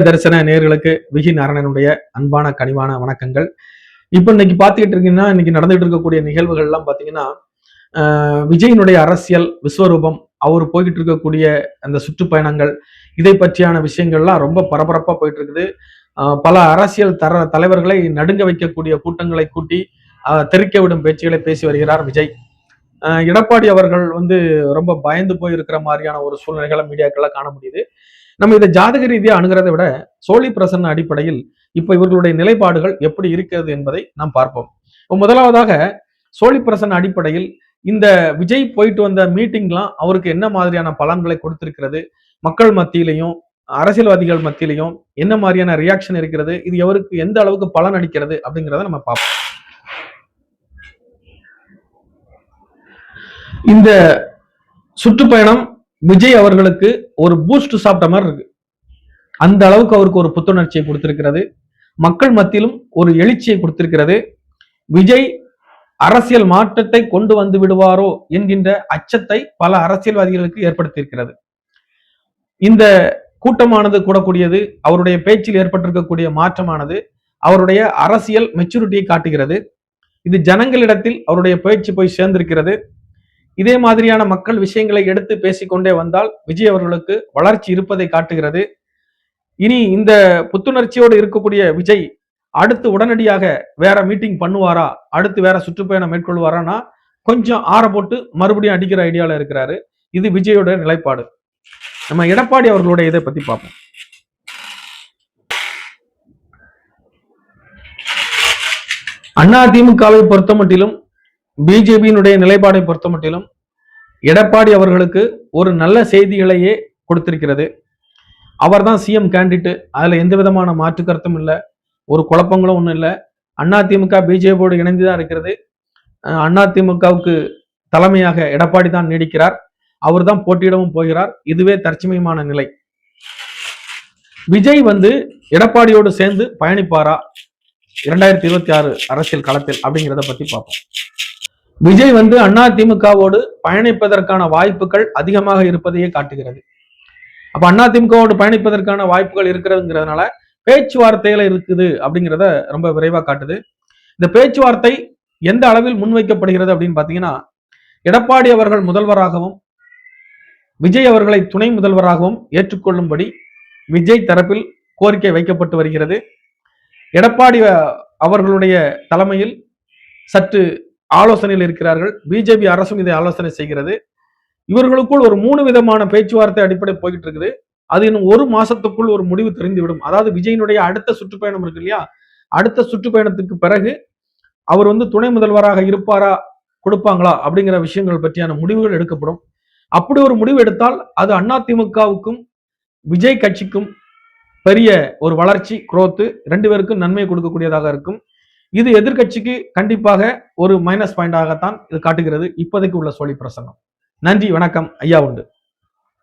தரிசன நேயர்களுக்கு விகி நாராயணனுடைய அன்பான கனிவான வணக்கங்கள். இப்ப இன்னைக்கு பாத்துக்கிட்டு இருக்கீங்கன்னா, இன்னைக்கு நடந்துட்டு இருக்கக்கூடிய நிகழ்வுகள் எல்லாம் பாத்தீங்கன்னா, விஜயினுடைய அரசியல் விஸ்வரூபம், அவர் போய்கிட்டு இருக்கக்கூடிய அந்த சுற்றுப்பயணங்கள், இதை பற்றியான விஷயங்கள்லாம் ரொம்ப பரபரப்பா போயிட்டு இருக்குது. பல அரசியல் தலைவர்களை நடுங்க வைக்கக்கூடிய கூட்டங்களை கூட்டி தெறிக்க விடும் பேச்சுகளை பேசி வருகிறார் விஜய். எடப்பாடி அவர்கள் ரொம்ப பயந்து போய் இருக்கிற மாதிரியான ஒரு சூழ்நிலைகளை மீடியாக்கள்ல காண முடியுது. நம்ம இதை ஜாதக ரீதியா அணுகிறதை விட சோழி பிரசன்ன அடிப்படையில் இப்ப இவர்களுடைய நிலைப்பாடுகள் எப்படி இருக்கிறது என்பதை நாம் பார்ப்போம். முதலாவதாக சோழி பிரசன்ன அடிப்படையில் இந்த விஜய் போயிட்டு வந்த மீட்டிங்லாம் அவருக்கு என்ன மாதிரியான பலன்களை கொடுத்திருக்கிறது, மக்கள் மத்தியிலையும் அரசியல்வாதிகள் மத்தியிலையும் என்ன மாதிரியான ரியாக்ஷன் இருக்கிறது, இது எவருக்கு எந்த அளவுக்கு பலன் அளிக்கிறது அப்படிங்கிறத நம்ம பார்ப்போம். இந்த சுற்றுப்பயணம் விஜய் அவர்களுக்கு ஒரு பூஸ்ட் சாப்பிட்ட மாதிரி இருக்கு. அந்த அளவுக்கு அவருக்கு ஒரு புத்துணர்ச்சியை கொடுத்திருக்கிறது, மக்கள் மத்தியிலும் ஒரு எழுச்சியை கொடுத்திருக்கிறது. விஜய் அரசியல் மாற்றத்தை கொண்டு வந்து விடுவாரோ என்கின்ற அச்சத்தை பல அரசியல்வாதிகளுக்கு ஏற்படுத்தியிருக்கிறது. இந்த கூட்டமானது கூடக்கூடியது, அவருடைய பேச்சில் ஏற்பட்டிருக்கக்கூடிய மாற்றமானது அவருடைய அரசியல் மெச்சூரிட்டியை காட்டுகிறது. இது ஜனங்களிடத்தில் அவருடைய பேச்சு போய் சேர்ந்திருக்கிறது. இதே மாதிரியான மக்கள் விஷயங்களை எடுத்து பேசிக்கொண்டே வந்தால் விஜய் அவர்களுக்கு வளர்ச்சி இருப்பதை காட்டுகிறது. இனி இந்த புத்துணர்ச்சியோடு இருக்கக்கூடிய விஜய் அடுத்து உடனடியாக வேற மீட்டிங் பண்ணுவாரா, அடுத்து வேற சுற்றுப்பயணம் மேற்கொள்வாரானா கொஞ்சம் ஆற போட்டு மறுபடியும் அடிக்கிற ஐடியால இருக்கிறாரு. இது விஜயோட நிலைப்பாடு. நம்ம எடப்பாடி அவர்களுடைய இதை பத்தி பார்ப்போம். அதிமுகவை பொறுத்த மட்டிலும் பிஜேபியினுடைய நிலைப்பாடை பொறுத்த மட்டிலும் எடப்பாடி அவர்களுக்கு ஒரு நல்ல செய்திகளையே கொடுத்திருக்கிறது. அவர் தான் சிஎம் கேண்டிடேட், அதுல எந்த விதமான மாற்று கருத்தும் இல்லை, ஒரு குழப்பங்களும் ஒன்றும் இல்லை. அதிமுக பிஜேபியோடு இணைந்துதான் இருக்கிறது. அதிமுகவுக்கு தலைமையாக எடப்பாடி தான் நீடிக்கிறார், அவர் தான் போட்டியிடவும் போகிறார். இதுவே தற்சமயமான நிலை. விஜய் எடப்பாடியோடு சேர்ந்து பயணிப்பாரா 2026 அரசியல் களத்தில் அப்படிங்கிறத பத்தி பார்ப்போம். விஜய் அதிமுகவோடு பயணிப்பதற்கான வாய்ப்புகள் அதிகமாக இருப்பதையே காட்டுகிறது. அப்ப அதிமுகவோடு பயணிப்பதற்கான வாய்ப்புகள் இருக்கிறதுங்கிறதுனால பேச்சுவார்த்தைகள் இருக்குது அப்படிங்கிறத ரொம்ப விரைவா காட்டுது. இந்த பேச்சுவார்த்தை எந்த அளவில் முன்வைக்கப்படுகிறது அப்படின்னு பாத்தீங்கன்னா, எடப்பாடி அவர்கள் முதல்வராகவும் விஜய் அவர்களை துணை முதல்வராகவும் ஏற்றுக்கொள்ளும்படி விஜய் தரப்பில் கோரிக்கை வைக்கப்பட்டு வருகிறது. எடப்பாடி அவர்களுடைய தலைமையில் சற்று ஆலோசனையில் இருக்கிறார்கள். பிஜேபி அரசும் இதை ஆலோசனை செய்கிறது. இவர்களுக்குள் ஒரு 3 விதமான பேச்சுவார்த்தை அடிப்படை போயிட்டு இருக்குது. அது இன்னும் 1 மாசத்துக்குள் ஒரு முடிவு தெரிந்துவிடும். அதாவது விஜயனுடைய அடுத்த சுற்றுப்பயணம் இருக்கு இல்லையா, அடுத்த சுற்றுப்பயணத்துக்கு பிறகு அவர் துணை முதல்வராக இருப்பாரா, கொடுப்பாங்களா அப்படிங்கிற விஷயங்கள் பற்றியான முடிவுகள் எடுக்கப்படும். அப்படி ஒரு முடிவு எடுத்தால் அது அதிமுகவுக்கும் விஜய் கட்சிக்கும் பெரிய ஒரு வளர்ச்சி, குரோத், 2 பேருக்கும் நன்மை கொடுக்கக்கூடியதாக இருக்கும். இது எதிர்கட்சிக்கு கண்டிப்பாக ஒரு மைனஸ் பாயிண்டாகத்தான் இது காட்டுகிறது இப்போதைக்கு உள்ள சோழி பிரசங்கம். நன்றி, வணக்கம். ஐயா உண்டு.